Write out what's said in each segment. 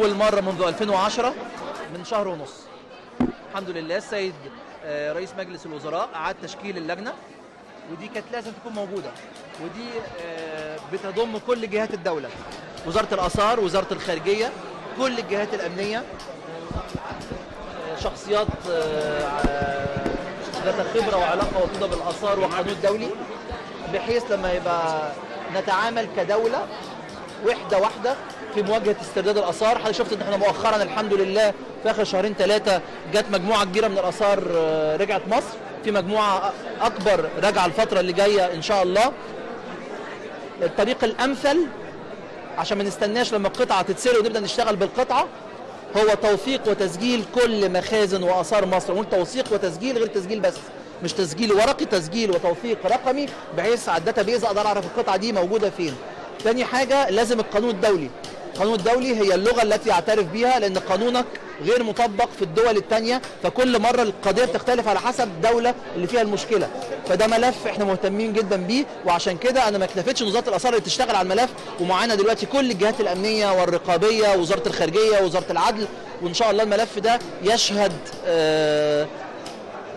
أول مرة منذ 2010 من شهر ونص. الحمد لله السيد رئيس مجلس الوزراء أعاد تشكيل اللجنة، ودي كانت لازم تكون موجودة، ودي بتضم كل جهات الدولة، وزارة الآثار، وزارة الخارجية، كل الجهات الأمنية، شخصيات ذات خبرة وعلاقة وطيدة بالآثار والقانون الدولي، بحيث لما يبقى نتعامل كدولة وحدة واحدة في مواجهة استرداد الآثار. حضرتك شفت ان احنا مؤخرا الحمد لله في آخر شهرين ثلاثة جت مجموعة كبيرة من الآثار رجعت مصر، في مجموعة أكبر راجعة الفترة اللي جاية إن شاء الله. الطريق الأمثل عشان ما نستناش لما القطعة تتسرق ونبدأ نشتغل بالقطعة هو توثيق وتسجيل كل مخازن وآثار مصر. ونقول توثيق وتسجيل غير تسجيل بس، مش تسجيل ورقي، تسجيل وتوثيق رقمي، بحيث على الداتا بيز اقدر اعرف القطعه دي موجوده فين. تاني حاجه لازم القانون الدولي. القانون الدولي هي اللغه التي يعترف بها، لان قانونك غير مطبق في الدول الثانيه، فكل مره القضيه بتختلف على حسب الدوله اللي فيها المشكله. فده ملف احنا مهتمين جدا بيه، وعشان كده انا ما اكتفيتش وزاره الاثار اللي تشتغل على الملف، ومعانا دلوقتي كل الجهات الامنيه والرقابيه ووزاره الخارجيه ووزاره العدل، وان شاء الله الملف ده يشهد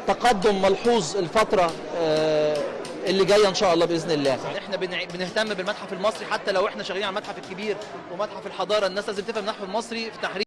تقدم ملحوظ الفتره اللي جايه ان شاء الله باذن الله. احنا بنهتم بالمتحف المصري، حتى لو احنا شغالين على المتحف الكبير ومتحف الحضاره، الناس لازم تفهم المتحف المصري في تحرير